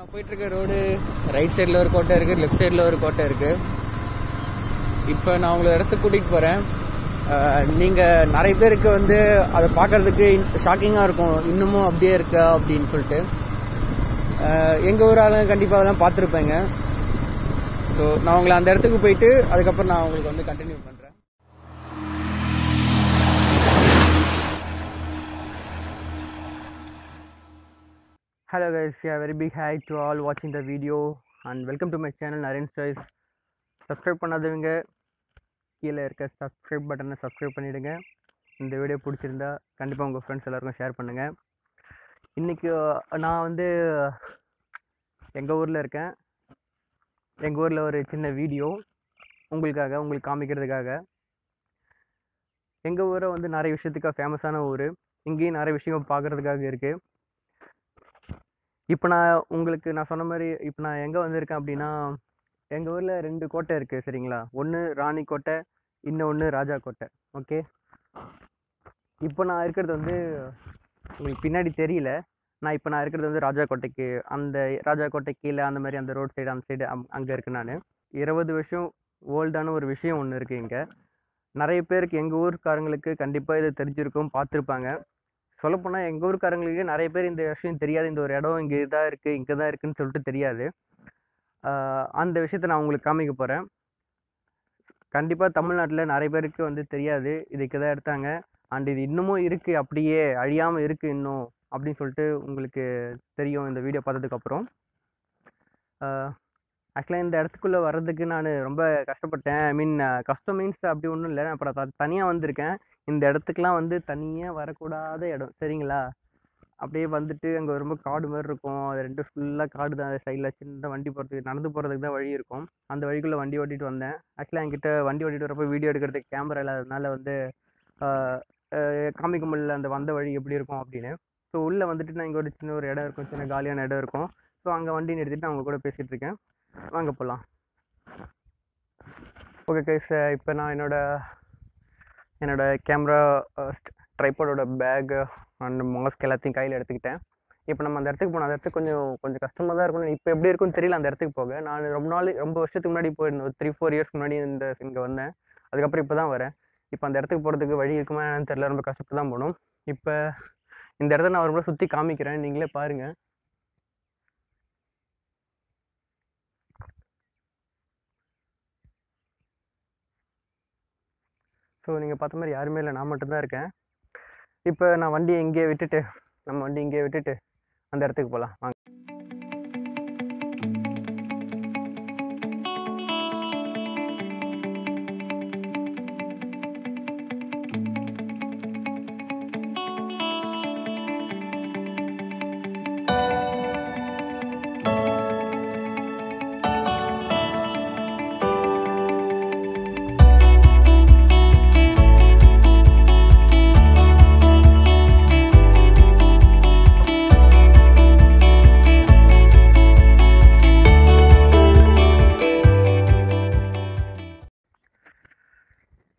நான் போயிட்டுருக்க road right சைடில் ஒரு கோட்டை இருக்குது, லெஃப்ட் சைடில் ஒரு கோட்டை இருக்குது. இப்போ நான் உங்களை இடத்துக்கு கூட்டிகிட்டு போகிறேன். நீங்கள் நிறைய பேருக்கு வந்து அதை பார்க்குறதுக்கு ஷாக்கிங்காக இருக்கும், இன்னமும் அப்படியே இருக்கா அப்படின்னு சொல்லிட்டு. எங்கள் ஊர் ஆளுங்க கண்டிப்பாக அதெல்லாம் பார்த்துருப்பேங்க. ஸோ நான் உங்களை அந்த இடத்துக்கு போயிட்டு அதுக்கப்புறம் நான் உங்களுக்கு வந்து கண்டினியூ பண்ணுறேன். Hello guys, yeah, very big hi to all watching the video and welcome to my channel Naren's Choice. Subscribe பண்ணாதவங்க கீழே இருக்க சப்ஸ்கிரைப் பட்டனை சப்ஸ்கிரைப் பண்ணிவிடுங்க. இந்த வீடியோ பிடிச்சிருந்தா கண்டிப்பாக உங்கள் ஃப்ரெண்ட்ஸ் எல்லாருக்கும் ஷேர் பண்ணுங்கள். இன்றைக்கி நான் வந்து எங்கள் ஊரில் இருக்கேன். எங்கள் ஊரில் ஒரு சின்ன வீடியோ உங்களுக்கு காமிக்கிறதுக்காக. எங்கள் ஊரை வந்து நிறைய விஷயத்துக்காக ஃபேமஸான ஊர். இங்கேயும் நிறைய விஷயம் பார்க்குறதுக்காக இருக்குது. இப்போ நான் சொன்ன மாதிரி இப்போ நான் எங்கே வந்திருக்கேன் அப்படின்னா, எங்கள் ஊரில் 2 கோட்டை இருக்குது சரிங்களா. ஒன்று ராணி கோட்டை, இன்னொன்று ராஜா கோட்டை. ஓகே, இப்போ நான் இருக்கிறது வந்து உங்களுக்கு பின்னாடி தெரியல. நான் இருக்கிறது வந்து ராஜா கோட்டைக்கு, அந்த ராஜா கோட்டை கீழே அந்த மாதிரி அந்த ரோட் சைடு அந்த சைடு அங்கே இருக்கேன் நான். 20 வருஷம் ஓல்டான ஒரு விஷயம் ஒன்று இருக்குது இங்கே. நிறைய பேருக்கு எங்கள் ஊருக்காரங்களுக்கு கண்டிப்பாக இது தெரிஞ்சிருக்கும், பார்த்துருப்பாங்க. சொல்லப்போனால் எங்கள் ஊருக்காரங்களுக்கு நிறைய பேர் இந்த விஷயம் தெரியாது. இந்த ஒரு இடம் இங்கே தான் இருக்குது, இங்கே தான் இருக்குதுன்னு சொல்லிட்டு தெரியாது. அந்த விஷயத்தை நான் உங்களுக்கு காமிக்க போகிறேன். கண்டிப்பாக தமிழ்நாட்டில் நிறைய பேருக்கு வந்து தெரியாது, இதுக்கு தான் எடுத்தாங்க. அண்ட் இது இன்னமும் இருக்குது, அப்படியே அழியாமல் இருக்குது இன்னும் அப்படின்னு சொல்லிட்டு உங்களுக்கு தெரியும் இந்த வீடியோ பார்த்ததுக்கப்புறம். ஆக்சுவலாக இந்த இடத்துக்குள்ளே வர்றதுக்கு நான் ரொம்ப கஷ்டப்பட்டேன். ஐ மீன் கஷ்டம் மீன்ஸ் அப்படி ஒன்றும் இல்லை. நான் அப்புறம் தனியாக வந்திருக்கேன். இந்த இடத்துக்குலாம் வந்து தனியாக வரக்கூடாத இடம் சரிங்களா. அப்படியே வந்துட்டு அங்கே ரொம்ப காடு மாதிரி இருக்கும். அது 2 ஃபுல்லாக காடு தான். சைடில் சின்ன வண்டி போகிறதுக்கு, நடந்து போகிறதுக்கு தான் வழி இருக்கும். அந்த வழிக்குள்ளே வண்டி ஓட்டிகிட்டு வந்தேன். ஆக்சுவலாக என்கிட்ட வண்டி ஓட்டிகிட்டு வரப்போ வீடியோ எடுக்கிறதுக்கு கேமரா இல்லாததுனால வந்து காமிக்க முடியல அந்த வந்த வழி எப்படி இருக்கும் அப்படின்னு. ஸோ உள்ளே வந்துட்டு நான் இங்கே ஒரு சின்ன இடம் இருக்கும், சின்ன காலியான இடம் இருக்கும். ஸோ அங்கே வண்டி நிறுத்திட்டு நான் அவங்க கூட பேசிகிட்டு இருக்கேன். வாங்க போகலாம். ஓகே கைஸ், இப்போ நான் என்னோட கேமரா, ட்ரைபாடோட பேக் அண்ட் மாஸ்க் எல்லாத்தையும் கையில் எடுத்துக்கிட்டேன். இப்போ நம்ம அந்த இடத்துக்கு போனோம். அந்த இடத்துக்கு கொஞ்சம் கஷ்டமாக தான் இருக்கும். இப்போ எப்படி இருக்குன்னு தெரியல அந்த இடத்துக்கு போக. நான் ரொம்ப வருஷத்துக்கு முன்னாடி போயிருந்தேன். ஒரு 3-4 இயர்ஸ்க்கு முன்னாடி இங்கே வந்தேன். அதுக்கப்புறம் இப்போ தான் வரேன். இப்போ அந்த இடத்துக்கு போகிறதுக்கு வழி இருக்குமா என்னன்னு தெரியல, ரொம்ப கஷ்டப்பட்டு தான் போகணும். இப்போ இந்த இடத்த நான் ரொம்ப சுற்றி காமிக்கிறேன், நீங்களே பாருங்கள். ஸோ நீங்கள் பார்த்த மாதிரி யாருமே இல்லை, நான் மட்டும்தான் இருக்கேன். இப்போ நம்ம வண்டியை இங்கேயே விட்டுட்டு அந்த இடத்துக்கு போகலாம் வாங்க.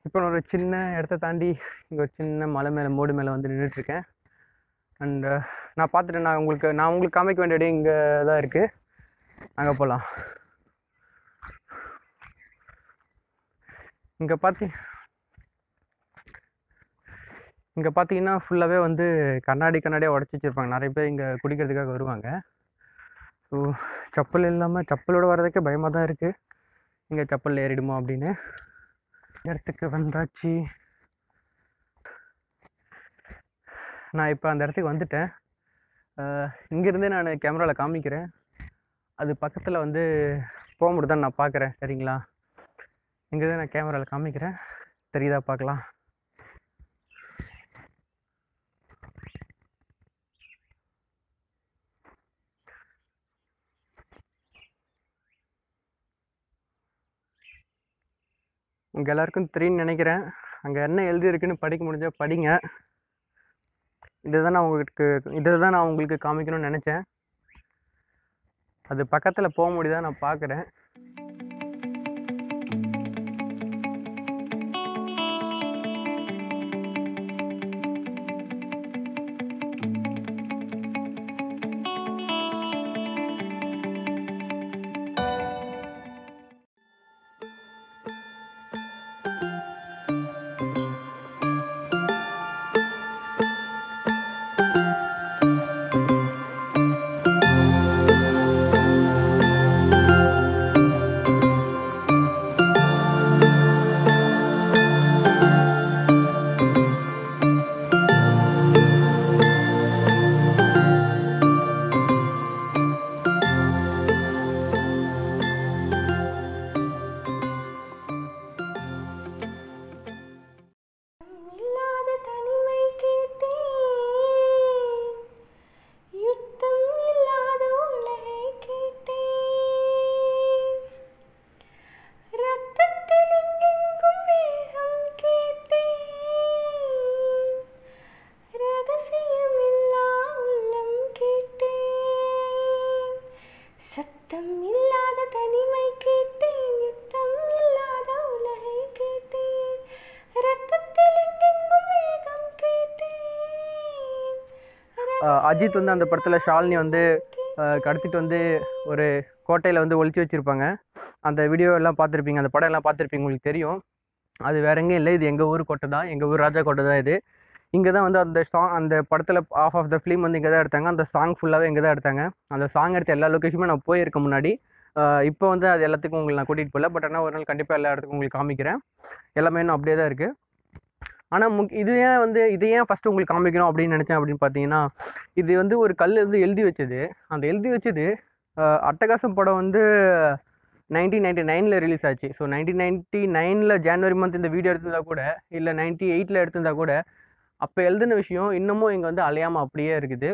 இப்போ ஒரு சின்ன இடத்த தாண்டி இங்கே ஒரு சின்ன மலை மேலே, மூடு மேலே வந்து நின்றுட்டுருக்கேன். அண்டு நான் பார்த்துட்டேன். நான் உங்களுக்கு காமிக்க வேண்டிய இடம் இங்கே தான் இருக்குது. அங்கே போகலாம். இங்கே பார்த்தீங்கன்னா ஃபுல்லாகவே வந்து கண்ணாடியாக உடச்சி வச்சுருப்பாங்க. நிறைய பேர் இங்கே குடிக்கிறதுக்காக வருவாங்க. ஸோ செப்பல் இல்லாமல், செப்பலோடு வர்றதுக்கே பயமாக தான் இருக்குது, இங்கே செப்பல் ஏறிடுமோ அப்படின்னு. இடத்துக்கு வந்தாச்சு. நான் இப்போ அந்த இடத்துக்கு வந்துட்டேன். இங்கேருந்தே நான் கேமராவில் காமிக்கிறேன். அது பக்கத்தில் வந்து போக முடியுதான்னு நான் பார்க்குறேன் சரிங்களா. இங்கேருந்தே நான் கேமராவில் காமிக்கிறேன், தெரியுதா பார்க்கலாம். உங்கள் எல்லாருக்கும் தெரியும்னு நினைக்கிறேன். அங்கே என்ன எழுதியிருக்குன்னு படிக்க முடிஞ்சால் படிங்க. இதுதான் நான் உங்களுக்கு காமிக்கணும்னு நினச்சேன். அது பக்கத்தில் போக முடியுதா நான் பார்க்குறேன். சத்தம் இல்லாத தனிமை கேட்டேன், யுத்தம் இல்லாத உலகை கேட்டேன், ரத்தத்தில் எங்கெங்கும் மேகம் கேட்டேன். அஜித் வந்து அந்த படத்தில் ஷாலினி வந்து கடத்திட்டு வந்து ஒரு கோட்டையில் வந்து ஒளிச்சு வச்சுருப்பாங்க. அந்த வீடியோ எல்லாம் பார்த்துருப்பீங்க, அந்த படம் எல்லாம் பார்த்துருப்பீங்க, உங்களுக்கு தெரியும். அது வேற எங்கேயும் இல்லை, இது எங்கள் ஊர் கோட்டை தான், எங்கள் ஊர் ராஜா கோட்டை தான் இது. இங்கே தான் வந்து அந்த படத்தில் ஆஃப் ஆஃப் த ஃபிலிம் வந்து இங்கே தான் எடுத்தாங்க. அந்த சாங் ஃபுல்லாகவே இங்கே தான் எடுத்தாங்க. அந்த சாங் எடுத்த எல்லா லொக்கேஷனுமே நான் போயிருக்கேன் முன்னாடி. இப்போ வந்து அது எல்லாத்துக்கும் உங்களுக்கு நான் கூட்டிகிட்டு போகல, பட் ஆனால் ஒரு நாள் கண்டிப்பாக எல்லா இடத்துக்கும் உங்களுக்கு காமிக்கிறேன். எல்லாமே இன்னும் அப்படியே தான் இருக்குது. ஆனால் இது ஏன் ஃபஸ்ட்டு உங்களுக்கு காமிக்கணும் அப்படின்னு நினச்சேன் அப்படின்னு பார்த்தீங்கன்னா, இது வந்து ஒரு கல் வந்து எழுதி வச்சது. அந்த எழுதி வச்சது அட்டகாசம் படம் வந்து 1999 ரிலீஸ் ஆச்சு. ஸோ 1999 ஜனவரி மந்த் இந்த வீடியோ எடுத்திருந்தா கூட, இல்லை 98 எடுத்திருந்தா கூட, அப்போ எழுதின விஷயம் இன்னமும் இங்கே வந்து அலையாமல் அப்படியே இருக்குது.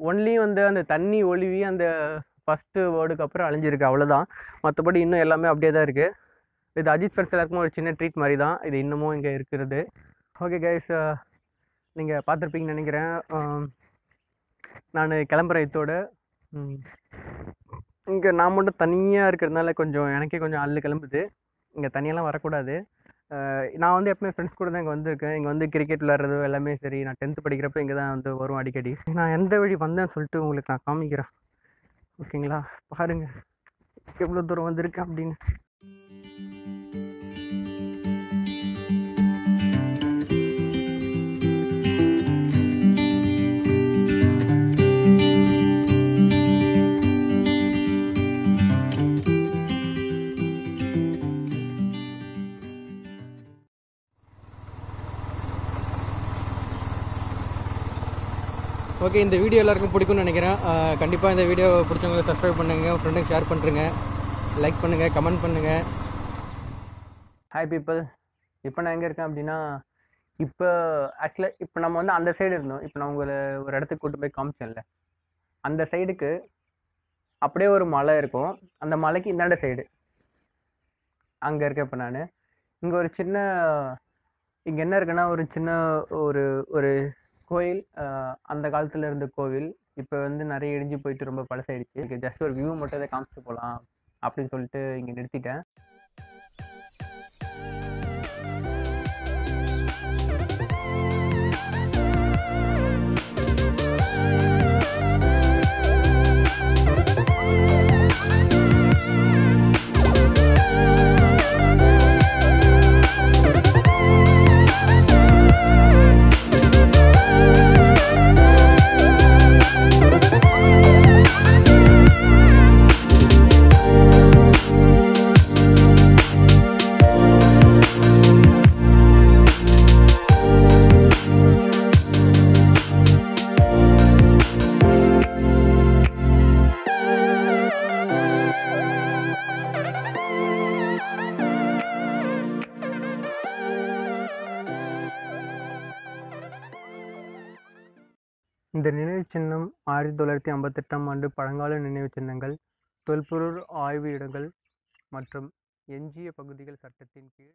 ஒன்லி வந்து அந்த தண்ணி ஒழுவி அந்த ஃபஸ்ட்டு வேர்டுக்கு அப்புறம் அழிஞ்சிருக்கு, அவ்வளோதான். மற்றபடி இன்னும் எல்லாமே அப்படியே தான் இருக்குது. இது அஜித் ஃபேன்ஸ் எல்லாருக்கும் ஒரு சின்ன ட்ரீட் மாதிரி தான் இது இன்னமும் இங்கே இருக்கிறது. ஓகே கைஸ், நீங்கள் பார்த்துருப்பீங்கன்னு நினைக்கிறேன். நான் கிளம்புறேன் இதோட. இங்கே நான் மட்டும் தனியாக இருக்கிறதுனால எனக்கே கொஞ்சம் அல்லு கிளம்புது. இங்கே தனியெல்லாம் வரக்கூடாது. நான் வந்து எப்பவுமே ஃப்ரெண்ட்ஸ் கூட தான் இங்கே வந்திருக்கேன். இங்கே வந்து கிரிக்கெட் விளையாடுறது எல்லாமே சரி. நான் 10th படிக்கிறப்ப இங்கே தான் வந்து வரும் அடிக்கடி. நான் எந்த வழி வந்தேன்னு சொல்லிட்டு உங்களுக்கு நான் காமிக்கிறேன், ஓகேங்களா? பாருங்கள் எவ்வளோ தூரம் வந்திருக்கேன் அப்படின்னு. ஓகே, இந்த வீடியோ எல்லாருக்கும் பிடிக்கும்னு நினைக்கிறேன். கண்டிப்பாக இந்த வீடியோ பிடிச்சவங்களை சப்ஸ்கிரைப் பண்ணுங்கள், ஃப்ரெண்டுக்கு ஷேர் பண்ணுறேங்க, லைக் பண்ணுங்கள், கமெண்ட் பண்ணுங்கள். ஹாய் பீப்புள், இப்போ நான் எங்கே இருக்கேன் அப்படின்னா, இப்போ நம்ம வந்து அந்த சைடு இருந்தோம். இப்போ நான் உங்களை ஒரு இடத்துக்கு கூட்டு போய் காமிச்சேன்ல, அந்த சைடுக்கு அப்படியே ஒரு மலை இருக்கும். அந்த மலைக்கு இந்தாண்ட சைடு அங்கே இருக்கேன் இப்போ நான். இங்கே ஒரு சின்ன இங்கே என்ன இருக்குன்னா, ஒரு சின்ன ஒரு ஒரு கோயில். அந்த காலத்தில் இருந்த கோவில் இப்போ வந்து நிறைய இடிஞ்சு போயிட்டு ரொம்ப பழசாயிடுச்சு. ஜஸ்ட் ஒரு வியூ மட்டும் அதை காமிச்சிட்டு போகலாம் அப்படின்னு சொல்லிட்டு இங்கே நிறுத்திட்டேன். இந்த நினைவு சின்னம் 1958ஆம் ஆண்டு பழங்கால நினைவு சின்னங்கள், தொல்பொருள் ஆய்வு இடங்கள் மற்றும் எஞ்சிய பகுதிகள் சட்டத்தின் கீழ்